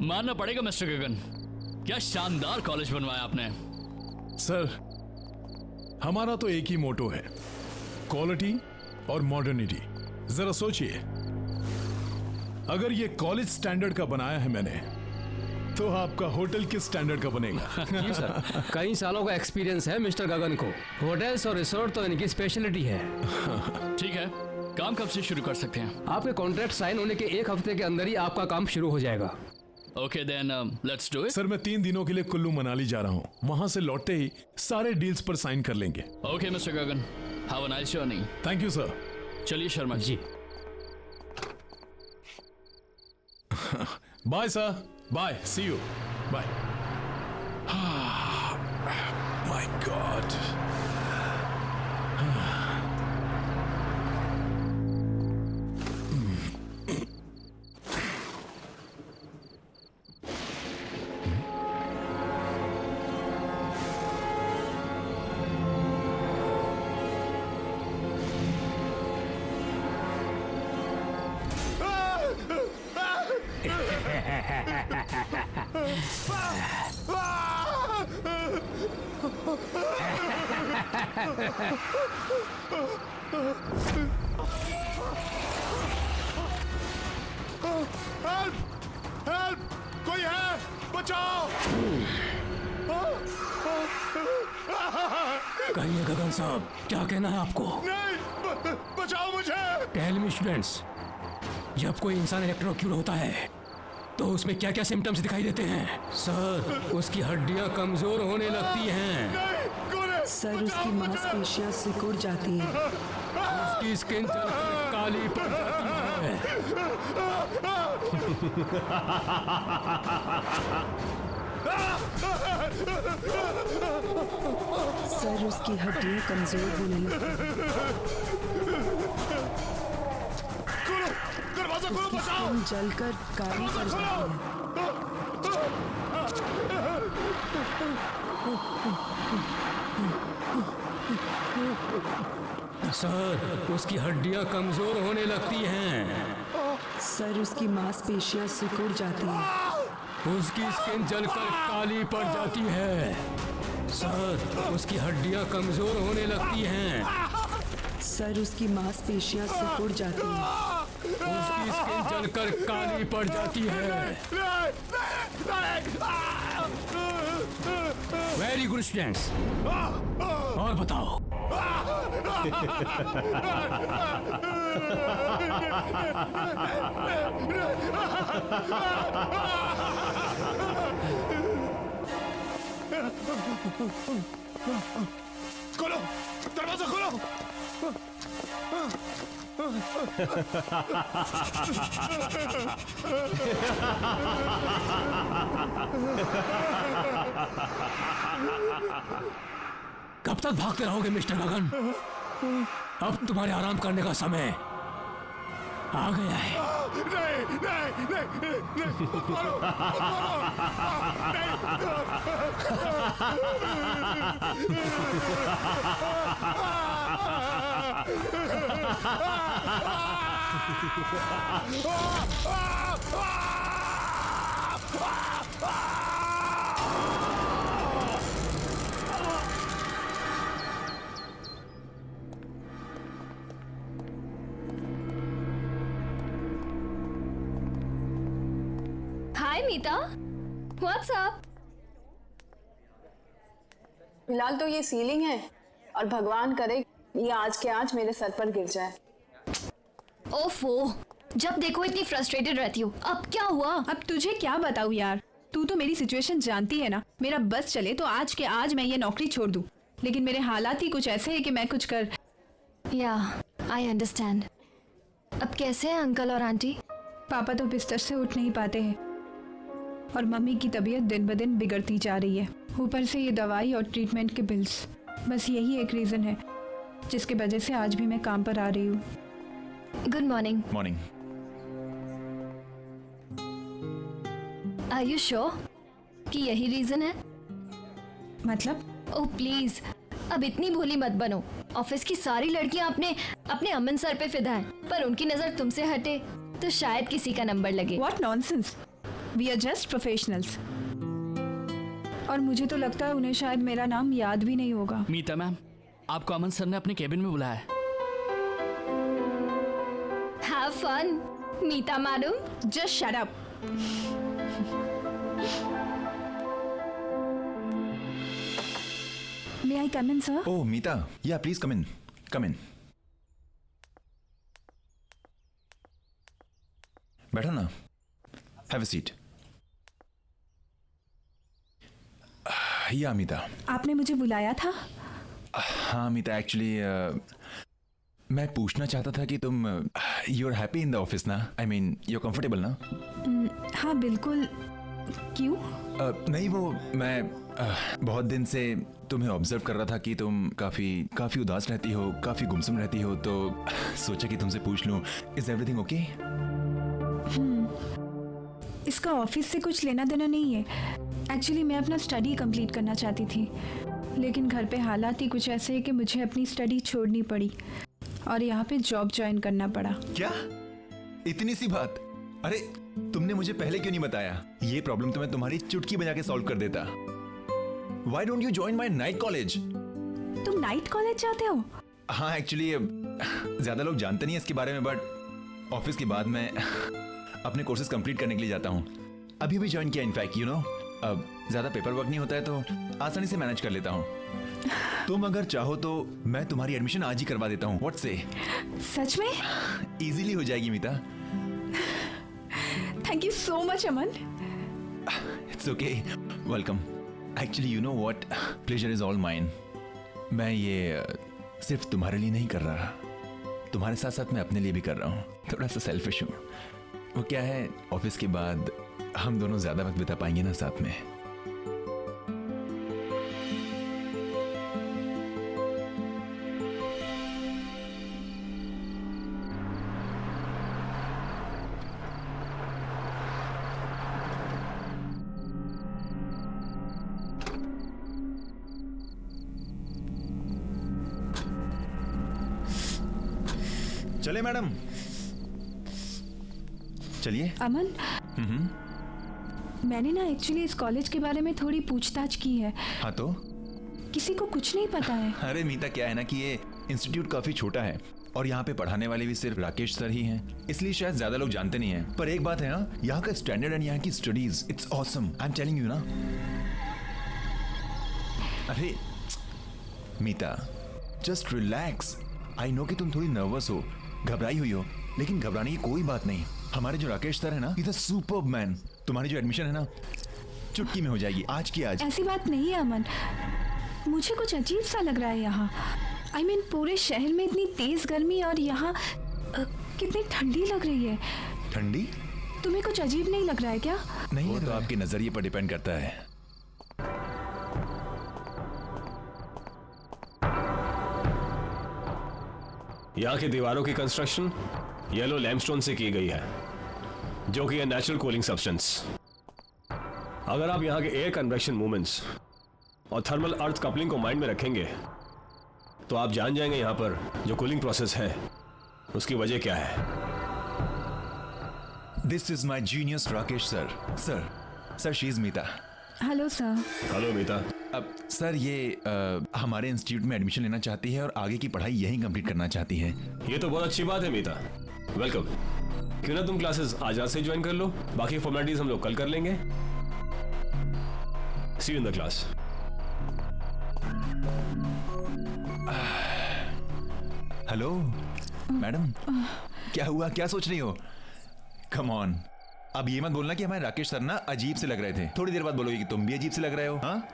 मानना पड़ेगा मिस्टर गगन, क्या शानदार कॉलेज बनवाया आपने। सर, हमारा तो एक ही मोटो है, क्वालिटी और मॉडर्निटी। जरा सोचिए, अगर ये कॉलेज स्टैंडर्ड का बनाया है मैंने, तो आपका होटल किस स्टैंडर्ड का बनेगा? जी सर, कई सालों का एक्सपीरियंस है मिस्टर गगन को। होटल्स और रिसोर्ट तो इनकी स्पेशलिटी है। ठीक है, काम कब से शुरू कर सकते हैं? आपके कॉन्ट्रैक्ट साइन होने के एक हफ्ते के अंदर ही आपका काम शुरू हो जाएगा। Okay then let's do it. Sir, मैं 3 दिनों के लिए कुल्लू मनाली जा रहा हूँ। वहां से लौटते ही सारे डील्स पर साइन कर लेंगे। Okay mister Gagan, have a nice journey. Thank you sir. चलिए Sharma ji. Bye sir, bye, see you, bye. My god. Help! Help! कोई है? बचाओ! कहिए गगन साहब, क्या कहना है आपको? नहीं, बचाओ मुझे! टेल मी स्टूडेंट्स, जब कोई इंसान इलेक्ट्रोक्यूट होता है तो उसमें क्या क्या सिम्टम्स दिखाई देते हैं? सर, उसकी हड्डियां कमजोर होने लगती हैं। नहीं, कौन है? सर, उसकी मांसपेशियां सिकुड़ जाती हैं। उसकी स्किन काली पड़ जाती है। सर, उसकी हड्डियां कमजोर होने लगती खोलो, दरवाजा खोलो, उसकी बचाओ! स्किन जलकर काली पड़ जाती है। सर, उसकी हड्डियां कमजोर होने लगती हैं। सर, उसकी मांसपेशियां सिकुड़ जाती हैं। उसकी स्किन जलकर काली पड़ जाती है। सर, उसकी हड्डियां कमजोर होने लगती हैं। सर, उसकी मांसपेशियां सिकुड़ जाती हैं। उसकी स्किन जलकर काली पड़ जाती है। वेरी गुड स्टूडेंट्स, और बताओ। खोलो, दरवाजा खोलो! कब तक भागते रहोगे मिस्टर गगन? अब तुम्हारे आराम करने का समय आ गया है। नहीं, नहीं, नहीं, नहीं, मारो, हाय मीता, व्हाट्स अप? फिलहाल तो ये सीलिंग है और भगवान करे ये आज के आज मेरे सर पर गिर जाए। ओफो, जब देखो इतनी फ्रस्ट्रेटेड रहती हो। अब क्या हुआ? अब तुझे क्या बताऊं यार, तू तो मेरी सिचुएशन जानती है ना। मेरा बस चले तो आज के आज मैं ये नौकरी छोड़ दूं, लेकिन मेरे हालात ही कुछ ऐसे हैं कि मैं कुछ कर। या आई अंडरस्टैंड। अब कैसे हैं अंकल और आंटी? पापा तो बिस्तर से उठ नहीं पाते हैं और मम्मी की तबीयत दिन ब दिन बिगड़ती जा रही है। ऊपर से ये दवाई और ट्रीटमेंट के बिल्स, बस यही एक रीजन है जिसकी वजह से आज भी मैं काम पर आ रही हूँ। Good morning. Morning. Are you sure कि यही रीजन है? मतलब? ओह प्लीज, अब इतनी भोली मत बनो। ऑफिस की सारी लड़कियां अपने अमन सर पे फिदा हैं, पर उनकी नजर तुमसे हटे तो शायद किसी का नंबर लगे। What nonsense, we are just professionals. और मुझे तो लगता है उन्हें शायद मेरा नाम याद भी नहीं होगा। मीता मैम, आपको अमन सर ने अपने केबिन में बुलाया है। Have fun Meeta madam. Just shut up. May I come in sir? Oh, Meeta. Yeah, please come in. Come in. बैठो ना. Have a seat. Yeah, Meeta. आपने मुझे बुलाया था? हाँ मीता, एक्चुअली मैं पूछना चाहता था कि तुम you are happy in the office ना? I mean you are comfortable ना? हाँ बिल्कुल। क्यों? नहीं, वो मैं बहुत दिन से तुम्हें ऑब्जर्व कर रहा था कि तुम काफी उदास रहती हो, काफी गुमसुम रहती हो, तो सोचा कि तुमसे पूछ लूं, इज एवरीथिंग ओके? इसका ऑफिस से कुछ लेना देना नहीं है। एक्चुअली मैं अपना स्टडी कंप्लीट करना चाहती थी, लेकिन घर पे हालात ही कुछ ऐसे हैं कि मुझे अपनी स्टडी छोड़नी पड़ी और यहाँ पे जॉब ज्वाइन करना पड़ा। क्या? इतनी सी बात? अरे तुमने मुझे पहले क्यों नहीं बताया? ये प्रॉब्लम तो मैं तुम्हारी चुटकी बजा के सॉल्व कर देता। Why don't you join my night college? तुम नाइट कॉलेज जाते हो? हाँ, एक्चुअली ज्यादा लोग जानते नहीं है इसके बारे में, बट ऑफिस के बाद मैं अपने कोर्सेज कंप्लीट करने के लिए जाता हूँ। अभी भी ज्वाइन किया इनफैक्ट, यू नो। अब ज्यादा पेपर वर्क नहीं होता है तो आसानी से मैनेज कर लेता हूँ। तुम अगर चाहो तो मैं तुम्हारी एडमिशन आज ही करवा देता हूँ। व्हाट से? सच में? इजीली हो जाएगी Meeta. Thank you so much Aman. It's okay, welcome. Actually you know what, pleasure is all mine. मैं ये सिर्फ तुम्हारे लिए नहीं कर रहा, तुम्हारे साथ साथ मैं अपने लिए भी कर रहा हूँ। थोड़ा सा सेल्फिश हूँ। वो क्या है, ऑफिस के बाद हम दोनों ज्यादा वक्त बिता पाएंगे ना साथ में। चले मैडम, चलिए। अमन, मैंने ना एक्चुअली इस कॉलेज के बारे में थोड़ी पूछताछ की है। हाँ तो? किसी को कुछ नहीं पता है। अरे मीता, क्या है ना कि ये इंस्टीट्यूट काफी छोटा है और यहाँ पे पढ़ाने वाले भी सिर्फ राकेश सर ही हैं, इसलिए शायद ज्यादा लोग जानते नहीं हैं। पर एक बात है ना, यहाँ का स्टैंडर्ड एंड यहाँ की studies, it's awesome. I am telling you ना। अरे मीता, जस्ट रिलैक्स। आई नो कि तुम थोड़ी नर्वस हो, घबराई हुई हो, लेकिन घबराने की कोई बात नहीं। हमारे जो राकेश सर है ना, इज अ सुपर्ब मैन। तुम्हारी जो एडमिशन है ना, चुटकी में हो जाएगी, आज की आज। ऐसी बात नहीं है अमन, मुझे कुछ अजीब सा लग रहा है यहाँ। आई मीन पूरे शहर में इतनी तेज गर्मी और यहाँ कितनी ठंडी लग रही है। ठंडी? तुम्हें कुछ अजीब नहीं लग रहा है क्या? नहीं, वो तो आपके नजरिए पर डिपेंड करता है। यहाँ की दीवारों की कंस्ट्रक्शन येलो लैमस्टोन से की गई है, जो कि है नेचुरल कूलिंग सब्सटेंस। अगर आप यहाँ के एयर कन्वेक्शन मूवमेंट्स और थर्मल अर्थ कपलिंग को माइंड में रखेंगे तो आप जान जाएंगे यहाँ पर जो कूलिंग प्रोसेस है उसकी वजह क्या है। This is my genius Rakesh sir. Sir she is Meeta. Hello sir. Hello Meeta. अब सर ये हमारे इंस्टीट्यूट में एडमिशन लेना चाहती है और आगे की पढ़ाई यहीं कंप्लीट करना चाहती है। ये तो बहुत अच्छी बात है मीता, वेलकम। क्यों ना तुम क्लासेस आज रात से ज्वाइन कर लो, बाकी फॉर्मेलिटीज हम लोग कल कर लेंगे। See you in the class. Hello madam, क्या हुआ, क्या सोच रही हो? कम ऑन, अब ये मत बोलना कि हमारे राकेश सर ना अजीब से लग रहे थे। थोड़ी देर बाद बोलोगे कि तुम भी अजीब से लग रहे हो। हाँ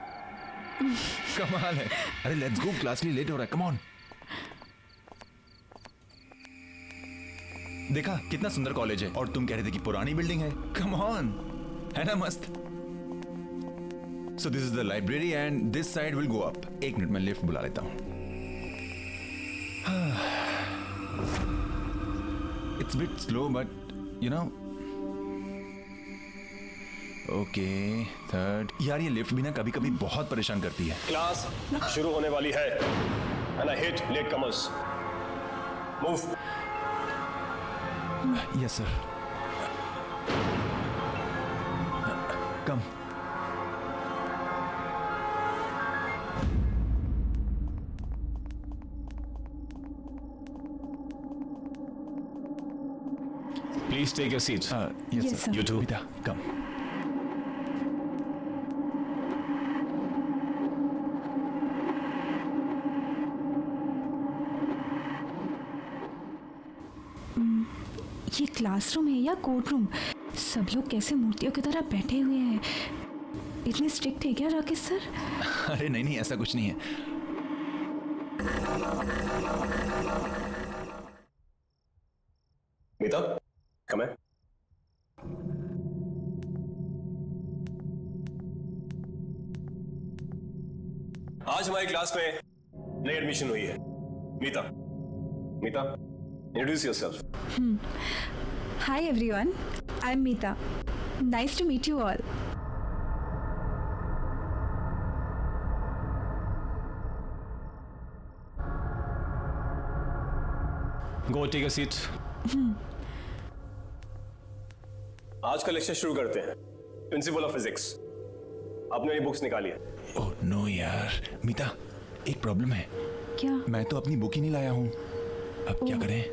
कमाल है। अरे लेट्स गो, क्लास के लिए लेट हो रहा है, कम ऑन। देखा कितना सुंदर कॉलेज है और तुम कह रहे थे कि पुरानी बिल्डिंग है। कम ऑन, है ना मस्त। So this is the library and this side will go up. एक मिनट में लिफ्ट बुला लेता हूं। It's bit slow but you know. Okay, third. यार ये लिफ्ट भी ना कभी कभी बहुत परेशान करती है। क्लास शुरू होने वाली है and I hate late comers. Move. Yes sir. Come. Please take your seat. Yes Yes, sir. sir. You too. Meeta come. ये क्लासरूम है या कोर्ट रूम? सब लोग कैसे मूर्तियों की तरह बैठे हुए हैं। इतने स्ट्रिक्ट है क्या राकेश सर? अरे नहीं नहीं, ऐसा कुछ नहीं है। मीता, कम है। आज हमारी क्लास में नई एडमिशन हुई है। Meeta, Meeta, introduce yourself. Hi everyone, I am Meeta. Nice to meet you all. Go take a seat. आज का लेक्चर शुरू करते हैं। प्रिंसिपल ऑफ फिजिक्स, आपने ये बुक्स निकाली है। ओह नो यार, मीता एक प्रॉब्लम है। क्या? मैं तो अपनी बुक ही नहीं लाया हूँ। अब क्या करें?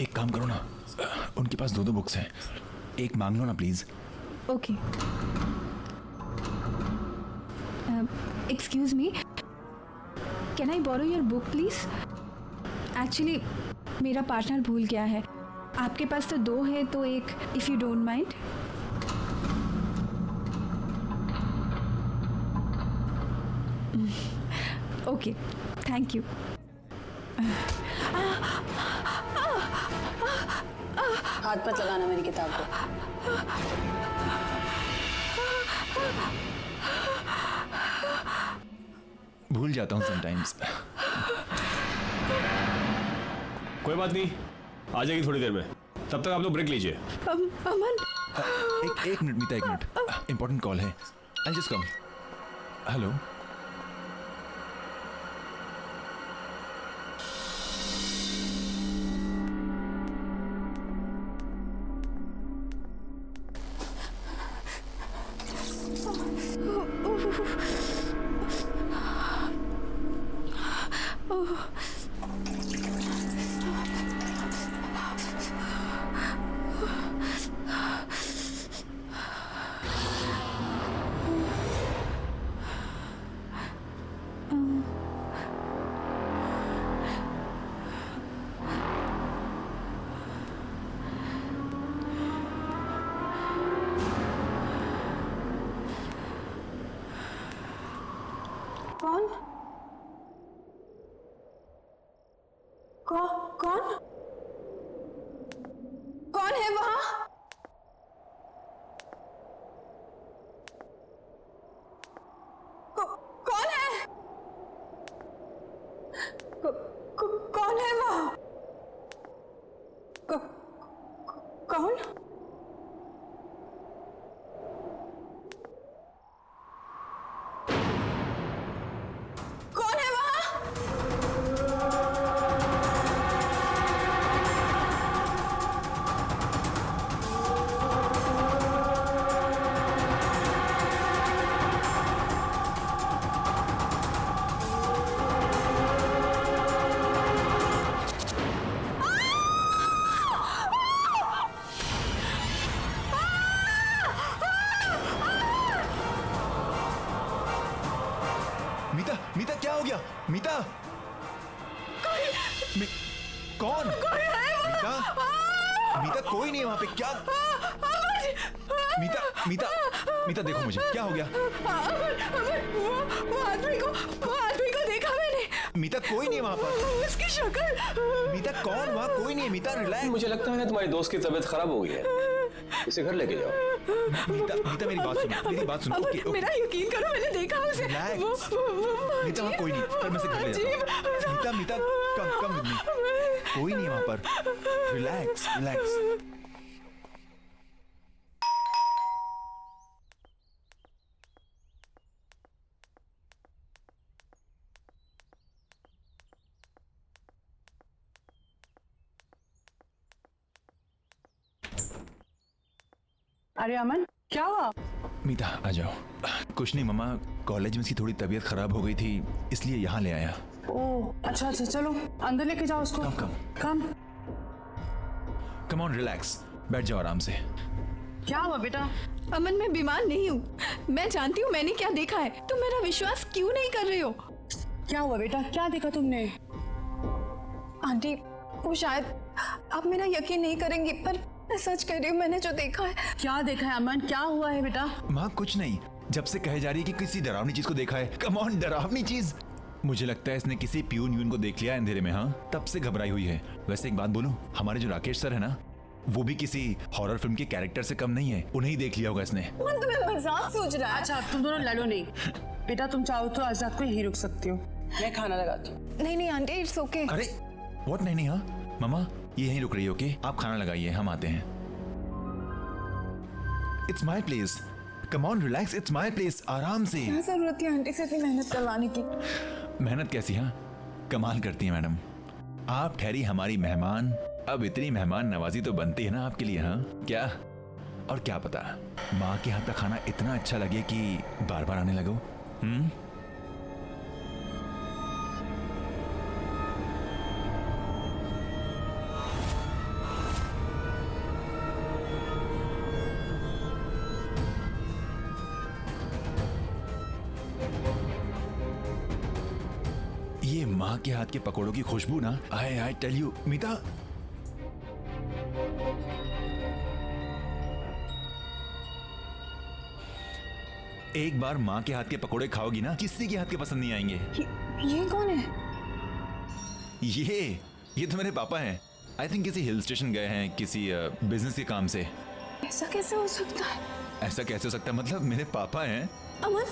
एक काम करो ना, उनके पास दो बुक्स हैं, एक मांग लो ना please. Okay. Excuse me, can I borrow your book please? Actually मेरा पार्टनर भूल गया है। आपके पास तो दो है, तो एक, if you don't mind. Okay, thank you. हाथ मत लगाना मेरी किताब को। भूल जाता हूँ समटाइम्स। कोई बात नहीं, आ जाएगी थोड़ी देर में। तब तक आप लोग ब्रेक लीजिए। अमन, एक मिनट मीता, एक मिनट, इंपॉर्टेंट कॉल है। I just come. हेलो। कौन? कौन? कौन है वहां? कौन है? कौन है वहां? कौन? कौन है वहां? मीता, मीता क्या हो गया? मीता, कौन? मीता, मीता कोई नहीं है वहां पे। क्या? मीता, मीता, मीता देखो मुझे, क्या हो गया? वो आदमी को देखा मैंने। मीता कोई नहीं है वहां पर। उसकी शक्ल। मीता कौन? वहां कोई नहीं है। मीता रिलैक्स। मुझे लगता है तुम्हारी दोस्त की तबीयत खराब हो गई है, इसे घर लेके जाओ। मीता, मीता मेरी बात सुनो, मेरी बात सुनो। Okay, okay. मेरा यकीन करो, मैंने देखा उसे। Relax. वो मीता वहां कोई नहीं, फिर मैं से घर ले जाता हूं। मीता, मीता कम कम विद मी। कोई नहीं है वहां पर। Relax, relax. अरे अमन, क्या हुआ? मीता आ जाओ। कुछ नहीं मम्मा, कॉलेज में इसकी थोड़ी तबीयत खराब हो गई थी, इसलिए यहाँ ले आया। ओह अच्छा अच्छा, चलो अंदर लेके जाओ उसको। कम कम ऑन, रिलैक्स, बैठ जाओ आराम से। क्या हुआ बेटा? अमन, मैं बीमार नहीं हूँ। मैं जानती हूँ मैंने क्या देखा है। तुम मेरा विश्वास क्यों नहीं कर रहे हो? क्या हुआ बेटा, क्या देखा तुमने? आंटी, वो शायद आप मेरा यकीन नहीं करेंगी, पर मैं सच कह रही हूँ, मैंने जो देखा है। क्या देखा है अमन, क्या हुआ है बेटा? माँ कुछ नहीं, जब से कहे जा रही है कि किसी डरावनी चीज को देखा है। कम ऑन, डरावनी चीज? मुझे लगता है इसने किसी प्यून को देख लिया अंधेरे में। हाँ, तब से घबराई हुई है। वैसे एक बात बोलूं, हमारे जो राकेश सर है ना, वो भी किसी हॉरर फिल्म के कैरेक्टर से कम नहीं है। उन्हें ही देख लिया होगा इसने। मन तुम्हें मजाक सोच रहा है। अच्छा तुम दोनों लड़ो नहीं। बेटा तुम चाहो तो आज रात को यहीं रुक सकती हो, मैं खाना लगाती हूँ। नहीं नहीं आंटी, इट्स ओके। अरे व्हाट, नहीं नहीं, हाँ मामा ये यहीं रुक रही है। ओके, आप खाना लगाइए, हम आते हैं। It's my place, come on relax, it's my place, आराम से। क्या जरूरत थी आंटी से इतनी मेहनत करवाने की? मेहनत कैसी? हाँ, कमाल करती है मैडम। आप ठहरी हमारी मेहमान, अब इतनी मेहमान नवाजी तो बनती है ना आपके लिए। हाँ क्या, और क्या पता माँ के हाथ का खाना इतना अच्छा लगे कि बार बार आने लगो। ये माँ के हाथ के पकौड़ों की खुशबू ना, आई टेल यू मीता, एक बार माँ के हाथ के पकोड़े खाओगी ना, किसी के हाथ के पसंद नहीं आएंगे। ये कौन है? ये तो मेरे पापा हैं। आई थिंक किसी हिल स्टेशन गए हैं किसी बिजनेस के काम से। ऐसा कैसे हो सकता है? ऐसा कैसे हो सकता है मतलब, मेरे पापा हैं। अमन,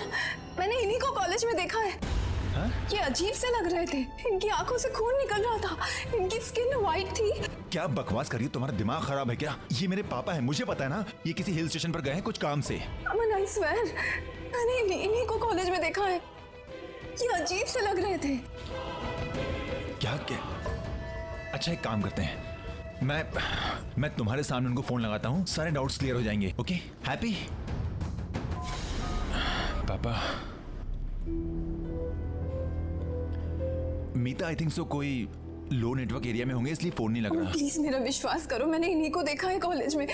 मैंने इन्हीं को कॉलेज में देखा है। हाँ? ये अजीब से लग रहे थे, इनकी आंखों से खून निकल रहा था, इनकी स्किन वाइट थी। क्या बकवास कर रही हो, तुम्हारा दिमाग खराब है क्या? ये मेरे पापा हैं, मुझे पता है ना। ये किसी हिल स्टेशन पर गए हैं कुछ काम से। अमन आई स्वेयर, मैंने इन्हीं को कॉलेज में देखा है। ये अजीब से लग रहे थे। क्या? अच्छा एक काम करते हैं, मैं तुम्हारे सामने उनको फोन लगाता हूँ, सारे डाउट्स क्लियर हो जाएंगे। Okay, happy? पापा, मीता आई थिंक सो कोई लो नेटवर्क एरिया में होंगे इसलिए फोन नहीं लग रहा। प्लीज मेरा विश्वास करो, मैंने इन्हीं को देखा है कॉलेज में,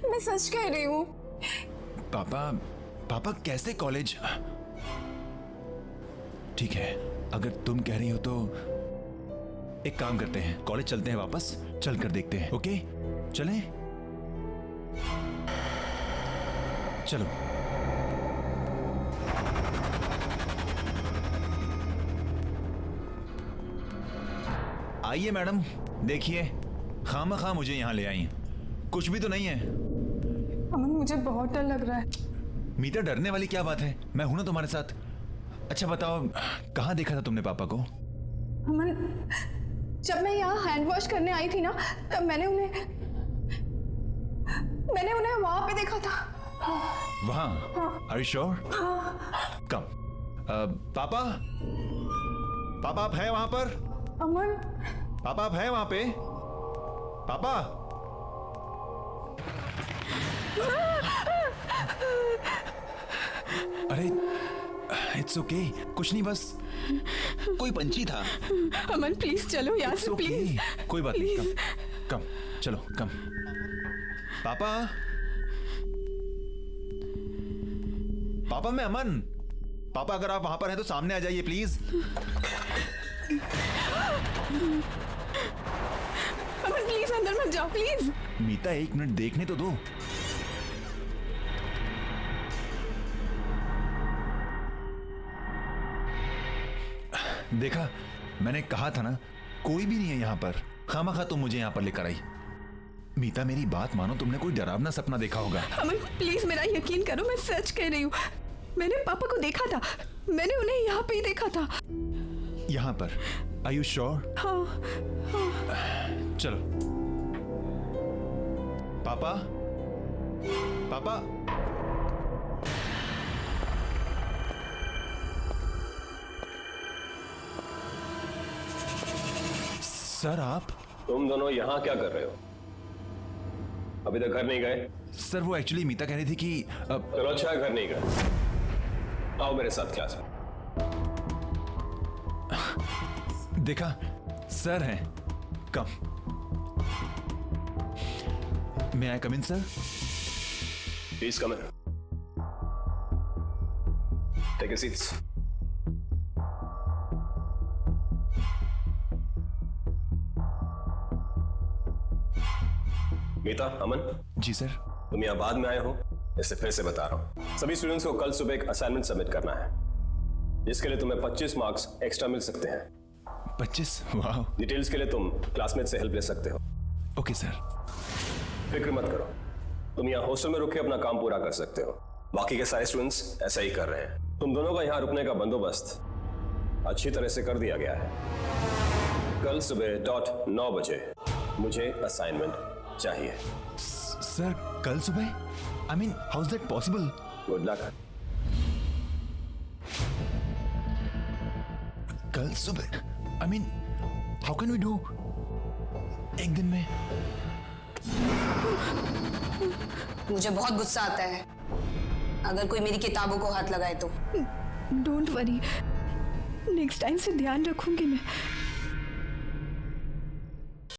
मैं सच कह रही हूँ। पापा कैसे कॉलेज? ठीक है, अगर तुम कह रही हो तो एक काम करते हैं, कॉलेज चलते हैं वापस, चल कर देखते हैं। ओके चलें? चलो। आइए मैडम, देखिए खामखा मुझे यहाँ ले आई, कुछ भी तो नहीं है। अमन मुझे बहुत डर लग रहा है। मीता डरने वाली क्या बात है, मैं हूं ना तुम्हारे साथ। अच्छा बताओ, कहाँ देखा था तुमने पापा को? अमन, जब मैं यहाँ हैंड वॉश करने आई थी ना, तब मैंने उन्हें वहां पे देखा था। वहाँ? Are you sure? कम। पापा आप हैं वहां पर? अमन, पापा आप हैं वहां पे? पापा? अरे इट्स ओके, कुछ नहीं, बस कोई पंछी था। अमन प्लीज चलो यहाँ से, प्लीज। कोई बात नहीं, कम चलो, कम। पापा मैं अमन। पापा अगर आप वहां पर हैं तो सामने आ जाइए प्लीज। अमन प्लीज अंदर मत जाओ, प्लीज। मीता एक मिनट देखने तो दो। देखा, मैंने कहा था ना, कोई भी नहीं है यहाँ पर। खामखा तुम मुझे यहाँ पर लेकर आई। मीता मेरी बात मानो, तुमने कोई डरावना सपना देखा होगा। अमन प्लीज मेरा यकीन करो, मैं सच कह रही हूँ। मैंने पापा को देखा था, मैंने उन्हें यहाँ पे ही देखा था। यहाँ पर? Are you sure? हाँ। चलो। पापा? सर आप? तुम दोनों यहाँ क्या कर रहे हो? अभी तक घर नहीं गए? सर वो एक्चुअली मीता कह रही थी कि चलो अच्छा है घर नहीं गए। आओ मेरे साथ क्लास में। देखा सर हैं, come. May I come in sir? Please come in. Take your seats. Meeta, Aman, जी सर। तुम यहाँ बाद में आए हो, इससे फिर से बता रहा हूँ। सभी स्टूडेंट्स को कल सुबह एक असाइनमेंट सबमिट करना है, जिसके लिए तुम्हें 25 मार्क्स एक्स्ट्रा मिल सकते हैं। 25? वाह। डिटेल्स के लिए तुम क्लासमेट से हेल्प ले सकते हो। Okay sir. फिक्र मत करो, तुम यहाँ हॉस्टल में रुक के अपना काम पूरा कर सकते हो। बाकी के सारे स्टूडेंट्स ऐसा ही कर रहे हैं। तुम दोनों का यहाँ रुकने का बंदोबस्त अच्छी तरह से कर दिया गया है। कल सुबह .9 बजे मुझे असाइनमेंट चाहिए। सर कल सुबह? I mean how is that possible? Good luck. कल सुबह? I mean how can we do एक दिन में? मुझे बहुत गुस्सा आता है अगर कोई मेरी किताबों को हाथ लगाए तो। डोंट वरी, नेक्स्ट टाइम से ध्यान रखूंगी मैं।